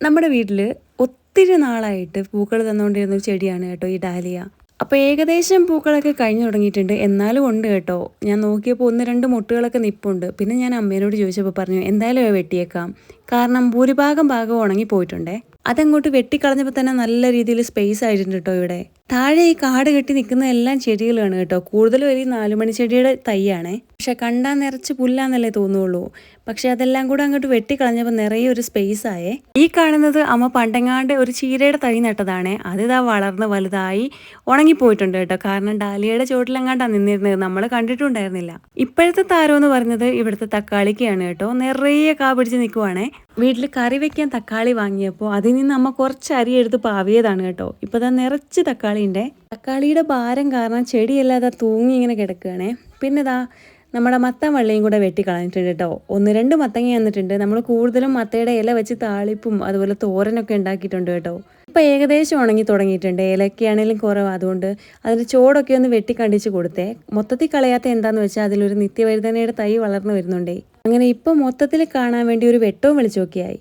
നമ്മുടെ വീട്ടിൽ ഒത്തിരി നാളായിട്ട് പൂക്കൾ തന്നുകൊണ്ടിരുന്ന ഒരു ചെടിയാണ് കേട്ടോ ഈ ഡാലിയ. അപ്പോൾ ഏകദേശം പൂക്കളൊക്കെ കഴിഞ്ഞു തുടങ്ങിയിട്ടുണ്ട്. എന്നാലും ഉണ്ട് കേട്ടോ. ഞാൻ നോക്കിയപ്പോൾ 1, 2 മൊട്ടുകളൊക്കെ നിപ്പുണ്ട്. പിന്നെ ഞാൻ അമ്മേനോട് ചോദിച്ചപ്പോൾ പറഞ്ഞു എന്തായാലും അത് വെട്ടിയേക്കാം. കാരണം ഭൂരിഭാഗം ഉണങ്ങി പോയിട്ടുണ്ടേ. അതങ്ങോട്ട് വെട്ടിക്കളഞ്ഞപ്പോൾ തന്നെ നല്ല രീതിയിൽ സ്പേസ് ആയിട്ടുണ്ട് കേട്ടോ ഇവിടെ. താഴെ ഈ കാട് കെട്ടി നിൽക്കുന്ന എല്ലാം ചെടികളാണ് കേട്ടോ. കൂടുതലും ഒരു 4 മണി ചെടിയുടെ തൈയാണേ. പക്ഷെ കണ്ടാൽ നിറച്ച് പുല്ലാന്നല്ലേ തോന്നുള്ളൂ. പക്ഷെ അതെല്ലാം കൂടെ അങ്ങോട്ട് വെട്ടിക്കളഞ്ഞപ്പോൾ നിറയെ ഒരു സ്പേസ് ആയേ. ഈ കാണുന്നത് അമ്മ പണ്ടെങ്ങാണ്ട് ഒരു ചീരയുടെ തൈ നട്ടതാണേ. അതിതാ വളർന്ന് വലുതായി ഉണങ്ങിപ്പോയിട്ടുണ്ട് കേട്ടോ. കാരണം ഡാലിയയുടെ ചോട്ടിലെങ്ങാണ്ടാണ് നിന്നിരുന്നത്, നമ്മൾ കണ്ടിട്ടുണ്ടായിരുന്നില്ല. ഇപ്പോഴത്തെ താരം എന്ന് പറഞ്ഞത് ഇവിടുത്തെ തക്കാളിക്കാണ് കേട്ടോ. നിറയെ കാ പിടിച്ച് നിൽക്കുവാണേ. വീട്ടിൽ കറി വെക്കാൻ തക്കാളി വാങ്ങിയപ്പോൾ അതിൽ നിന്ന് അമ്മ കുറച്ച് അരി എടുത്ത് പാവിയതാണ് കേട്ടോ. ഇപ്പോൾ ഇതാ നിറച്ച് തക്കാളിയുണ്ട്. തക്കാളിയുടെ ഭാരം കാരണം ചെടിയല്ലാതെ തൂങ്ങി ഇങ്ങനെ കിടക്കുകയാണേ. പിന്നെ ഇതാ നമ്മുടെ മത്തൻ വള്ളിയും കൂടെ വെട്ടിക്കളഞ്ഞിട്ടുണ്ട് കേട്ടോ. 1, 2 മത്തങ്ങ വന്നിട്ടുണ്ട്. നമ്മൾ കൂടുതലും മത്തയുടെ ഇല വെച്ച് താളിപ്പും അതുപോലെ തോരനൊക്കെ ഉണ്ടാക്കിയിട്ടുണ്ട് കേട്ടോ. ഇപ്പം ഏകദേശം ഉണങ്ങി തുടങ്ങിയിട്ടുണ്ട്. ഇലയ്ക്കാണെങ്കിലും കുറവ്, അതുകൊണ്ട് അതിൻ്റെ ചോടൊക്കെ ഒന്ന് വെട്ടിക്കണ്ടിച്ച് കൊടുത്തേ. മൊത്തത്തിൽ കളയാത്ത എന്താണെന്ന് വെച്ചാൽ അതിലൊരു നിത്യവഴുതനയുടെ തൈ വളർന്നു വരുന്നുണ്ടേ. അങ്ങനെ ഇപ്പം മൊത്തത്തിൽ കാണാൻ വേണ്ടി ഒരു വെട്ടവും വിളിച്ചു നോക്കിയായി.